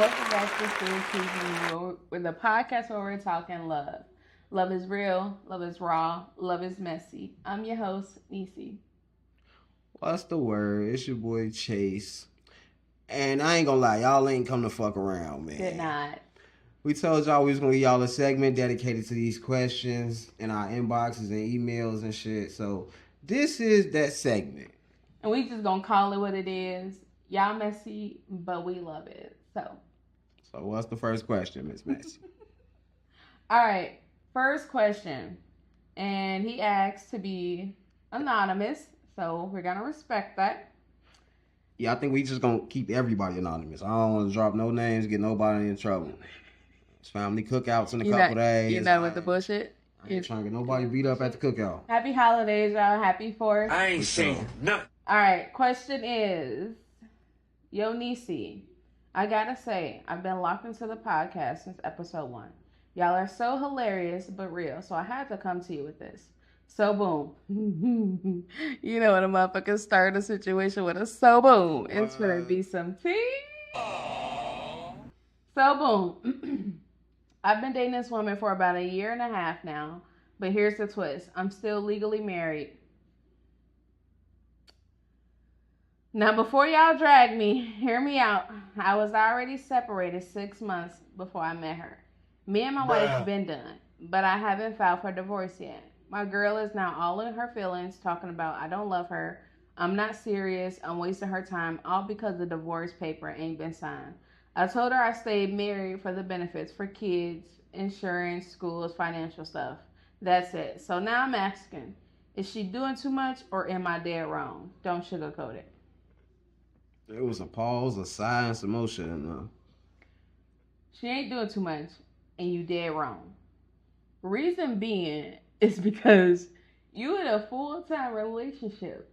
Welcome back to Still Choosing with the podcast where we're talking love. Love is real, love is raw, love is messy. I'm your host, Nisi. What's the word? It's your boy Chase. And I ain't gonna lie, y'all ain't come to fuck around, man. Did not. We told y'all we was gonna give y'all a segment dedicated to these questions in our inboxes and emails and shit. So this is that segment. And we just gonna call it what it is. Y'all messy, but we love it. So what's the first question, Miss Messy? All right, first question. And he asked to be anonymous, so we're gonna respect that. Yeah, I think we just gonna keep everybody anonymous. I don't want to drop no names, get nobody in trouble. It's family cookouts in a couple days. You know with the bullshit? I ain't trying to get nobody beat up at the cookout. Happy holidays, y'all. Happy 4th. I ain't saying nothing. All right, question is, Yo Nisi, I gotta say, I've been locked into the podcast since episode 1. Y'all are so hilarious but real, so I had to come to you with this. So boom. You know when a motherfucker start a situation with a so boom. It's gonna be some tea. So boom. I've been dating this woman for about 1.5 years now, but here's the twist. I'm still legally married. Now, before y'all drag me, hear me out. I was already separated 6 months before I met her. Me and my wife been done, but I haven't filed for divorce yet. My girl is now all in her feelings, talking about I don't love her, I'm not serious, I'm wasting her time, all because the divorce paper ain't been signed. I told her I stayed married for the benefits for kids, insurance, schools, financial stuff. That's it. So now I'm asking, is she doing too much or am I dead wrong? Don't sugarcoat it. It was a pause, a sigh, and some motion. She ain't doing too much, and you dead wrong. Reason being is because you in a full-time relationship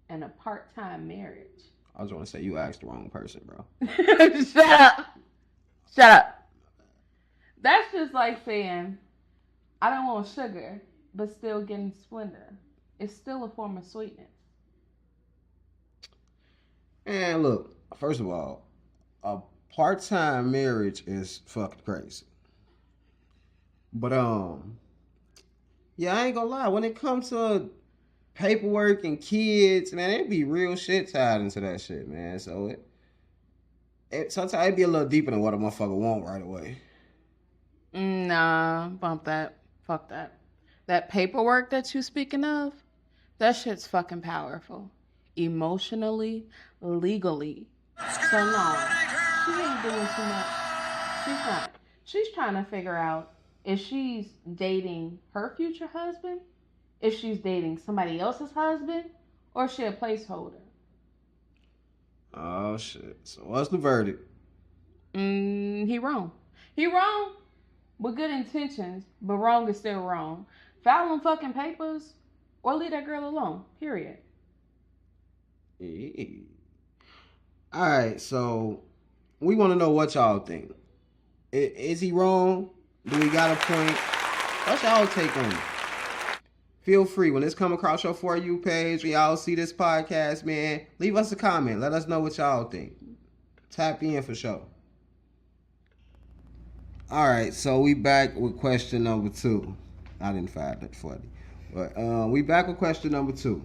and a part-time marriage. I just want to say you asked the wrong person, bro. Shut up. That's just like saying, I don't want sugar, but still getting Splenda. It's still a form of sweetness. And look, first of all, a part-time marriage is fucking crazy. But yeah, I ain't gonna lie. When it comes to paperwork and kids, man, it be real shit tied into that shit, man. So it sometimes it be a little deeper than what a motherfucker want right away. Nah, bump that. Fuck that. That paperwork that you speaking of, that shit's fucking powerful. Emotionally, legally. So no, she ain't doing too much. She's not. She's trying to figure out if she's dating her future husband, if she's dating somebody else's husband, or is she a placeholder? Oh shit. So what's the verdict? He wrong. He wrong with good intentions, but wrong is still wrong. File them fucking papers or leave that girl alone. Period. All right, so we want to know what y'all think. Is he wrong? Do we got a point? What's y'all take on it? Feel free, when this come across your For You page, when y'all see this podcast, man, leave us a comment. Let us know what y'all think. Tap in for sure. All right, so we back with question number 2. I didn't find that funny. But we back with question number 2.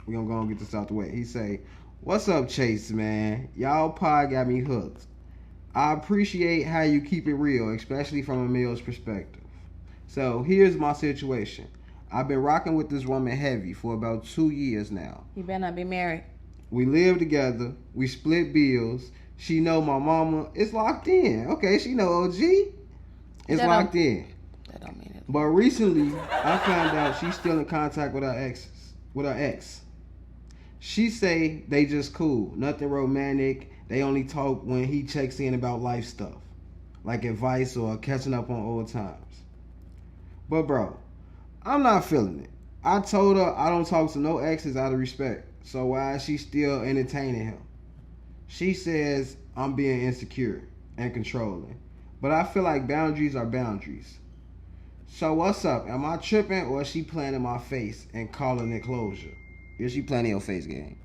We're going to go and get this out the way. He say, what's up, Chase, man? Y'all pod got me hooked. I appreciate how you keep it real, especially from a male's perspective. So here's my situation. I've been rocking with this woman heavy for about 2 years now. You better not be married. We live together. We split bills. She know my mama. It's locked in. Okay, she know OG. It's locked in. That don't mean it. But recently, I found out she's still in contact with her ex. She say they just cool, nothing romantic. They only talk when he checks in about life stuff, like advice or catching up on old times. But bro, I'm not feeling it. I told her I don't talk to no exes out of respect. So why is she still entertaining him? She says I'm being insecure and controlling. But I feel like boundaries are boundaries. So what's up? Am I tripping or is she playing in my face and calling it closure? Is she playing in your face game?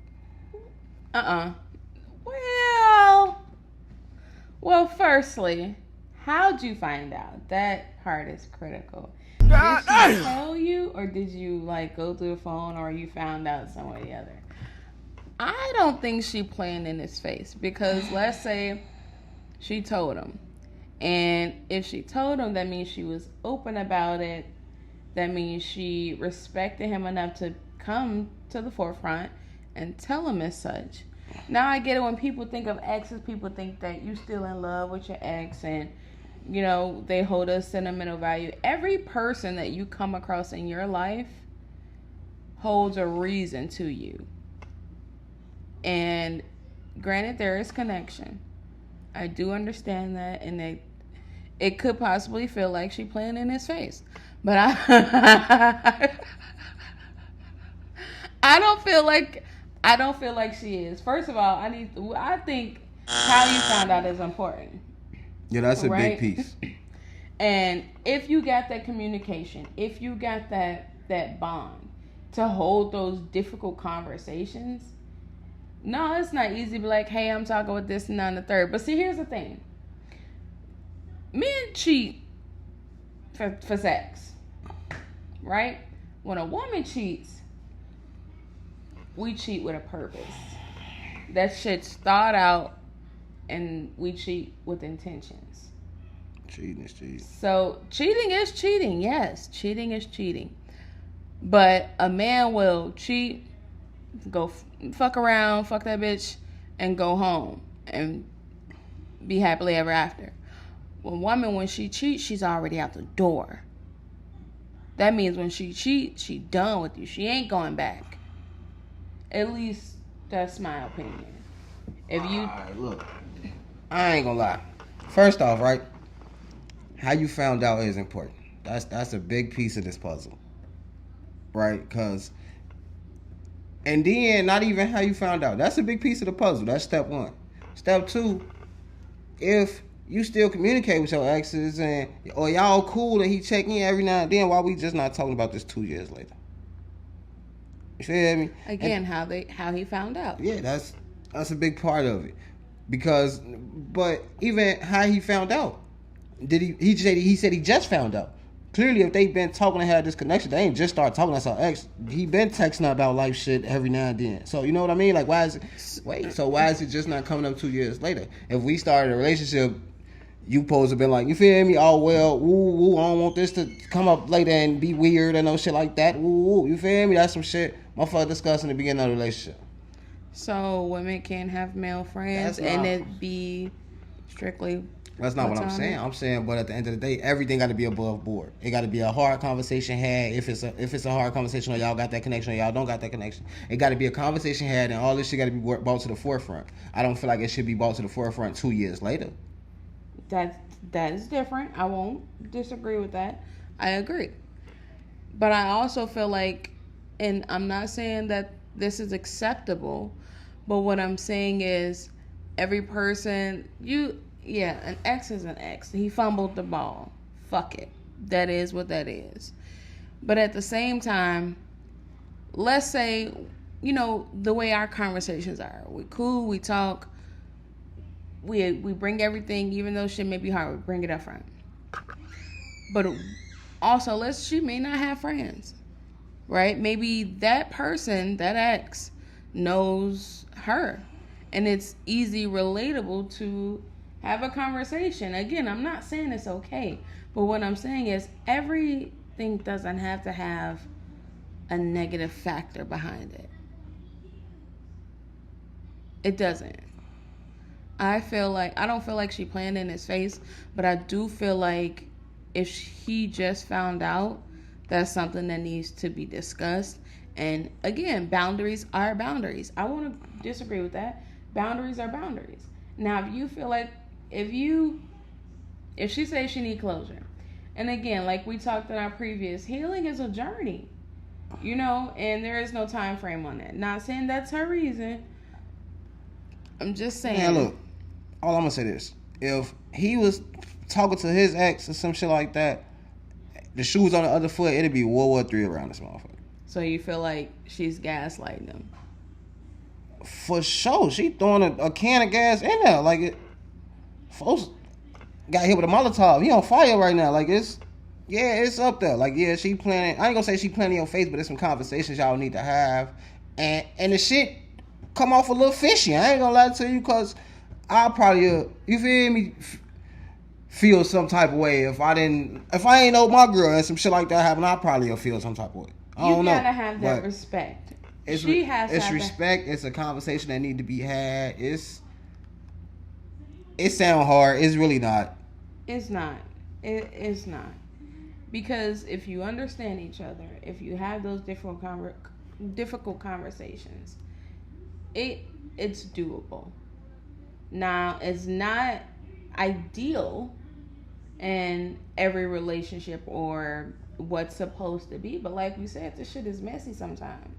Well, firstly, how'd you find out? That part is critical. Did she tell you, or did you like go through the phone, or you found out some way or the other? I don't think she playing in his face because let's say she told him, and if she told him, that means she was open about it. That means she respected him enough to come to the forefront and tell him as such. Now I get it when people think of exes, people think that you still in love with your ex and they hold a sentimental value. Every person that you come across in your life holds a reason to you. And granted, there is connection. I do understand that, and it could possibly feel like she playing in his face. But I don't feel like she is. First of all, I think how you found out is important. Yeah, that's a right? big piece. And if you got that communication, if you got that bond to hold those difficult conversations, no, it's not easy to be like, hey, I'm talking with this and that and the third. But see, here's the thing. Men cheat for sex, right? When a woman cheats, we cheat with a purpose. That shit's thought out, and we cheat with intentions. Cheating is cheating. So cheating is cheating. Yes, cheating is cheating. But a man will cheat, go fuck around, fuck that bitch, and go home and be happily ever after. A woman, when she cheats, she's already out the door. That means when she cheats, she done with you. She ain't going back. At least that's my opinion. If you look, I ain't gonna lie. First off, right, how you found out is important. That's a big piece of this puzzle, right? Cause, and then not even how you found out. That's a big piece of the puzzle. That's step one. Step two, if you still communicate with your exes or y'all cool and he check in every now and then, why we just not talking about this 2 years later? You feel me? Again, how he found out. Yeah, that's a big part of it. But even how he found out, he said he just found out. Clearly, if they've been talking and had this connection, they ain't just start talking. That's our ex. He been texting about life shit every now and then. So you know what I mean? Like, why is it just not coming up 2 years later? If we started a relationship, you supposed to been like, you feel me? Oh well, woo, I don't want this to come up later and be weird and no shit like that. Woo, you feel me? That's some shit motherfucker discuss in the beginning of the relationship. So women can't have male friends and it be strictly. That's not what I'm saying. I'm saying, but at the end of the day, everything got to be above board. It got to be a hard conversation had. If it's a hard conversation, or y'all got that connection, or y'all don't got that connection, it got to be a conversation had, and all this shit got to be brought to the forefront. I don't feel like it should be brought to the forefront 2 years later. That is different. I won't disagree with that. I agree, but I also feel like, and I'm not saying that this is acceptable, but what I'm saying is, every person an ex is an ex. He fumbled the ball. Fuck it. That is what that is. But at the same time, let's say, the way our conversations are. We cool, we talk, we bring everything, even though shit may be hard, we bring it up front. But also, she may not have friends, right? Maybe that person, that ex, knows her. And it's easy, relatable to have a conversation. Again, I'm not saying it's okay, but what I'm saying is everything doesn't have to have a negative factor behind it. It doesn't. I don't feel like she playing in his face, but I do feel like if he just found out, that's something that needs to be discussed. And again, boundaries are boundaries. I want to disagree with that. Boundaries are boundaries. Now, if you feel like, if she says she need closure, and again, like we talked in our previous, healing is a journey, and there is no time frame on that. Not saying that's her reason. I'm just saying. Man, look, all I'm gonna say is, if he was talking to his ex or some shit like that, the shoes on the other foot, it'd be World War III around this motherfucker. So you feel like she's gaslighting him? For sure, she throwing a can of gas in there, like it. folks got hit with a Molotov. He on fire right now. Like it's up there. Like she planning. I ain't gonna say she planning your face, but there's some conversations y'all need to have, and the shit come off a little fishy. I ain't gonna lie to you, cause I'll probably you feel me feel some type of way if I ain't know my girl and some shit like that happen. I probably feel some type of way. I don't know. You gotta have that respect. It's respect. It's a conversation that need to be had. It sound hard. It's really not. It's not. It's not. Because if you understand each other, if you have those difficult conversations, it's doable. Now, it's not ideal in every relationship or what's supposed to be, but like we said, this shit is messy sometimes.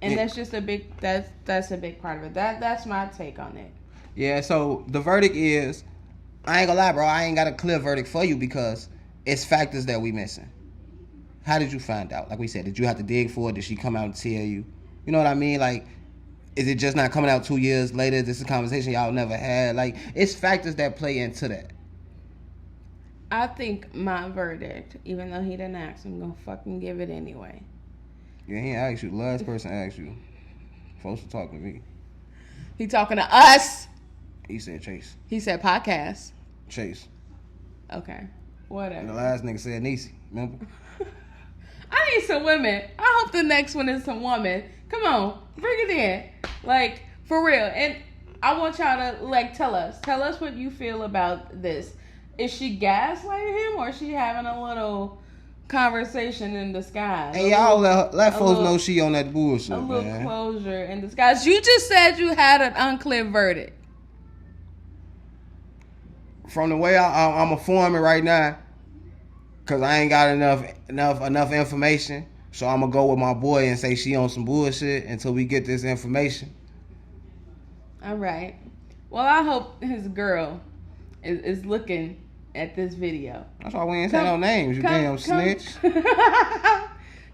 And that's just a big part of it. That's my take on it. Yeah, so the verdict is, I ain't gonna lie, bro, I ain't got a clear verdict for you because it's factors that we missing. How did you find out? Like we said, did you have to dig for it? Did she come out and tell you? You know what I mean? Like, is it just not coming out 2 years later? This is a conversation y'all never had. Like, it's factors that play into that. I think my verdict, even though he didn't ask, I'm gonna fucking give it anyway. Yeah, he asked you. The last person asked you. Folks were talking to me. He talking to us. He said Chase. He said podcast. Chase. Okay. Whatever. And the last nigga said Niecy. Remember? I need some women. I hope the next one is some woman. Come on. Bring it in. Like, for real. And I want y'all to, like, tell us what you feel about this. Is she gaslighting him or is she having a little conversation in disguise? Hey, y'all let folks know she on that bullshit, a little closure in disguise. You just said you had an unclear verdict. From the way I'm informing right now, cause I ain't got enough information, so I'm gonna go with my boy and say she on some bullshit until we get this information. All right. Well, I hope his girl is looking at this video. That's why we ain't say no names, you damn snitch.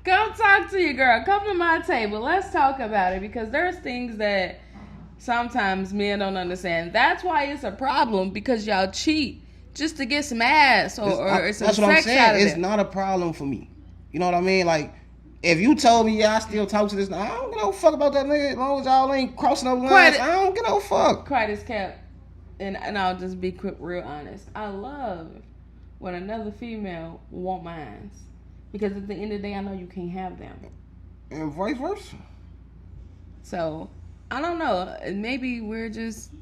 Come talk to your girl. Come to my table. Let's talk about it because there's things that sometimes men don't understand. That's why it's a problem because y'all cheat just to get some ass or some that's what sex I'm saying. out of It's it. not a problem for me. You know what I mean? Like, if you told me, I still talk to this, I don't give no fuck about that nigga as long as y'all ain't crossing no lines. I don't give no fuck. Quiet as kept. And I'll just be real honest. I love when another female want mine. Because at the end of the day, I know you can't have them. And vice versa. So, I don't know. Maybe we're just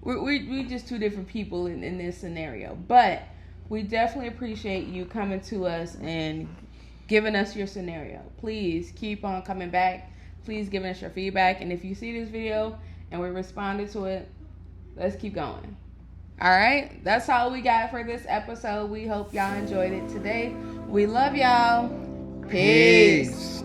two different people in this scenario. But we definitely appreciate you coming to us and giving us your scenario. Please keep on coming back. Please giving us your feedback. And if you see this video and we responded to it, let's keep going. All right? That's all we got for this episode. We hope y'all enjoyed it today. We love y'all. Peace.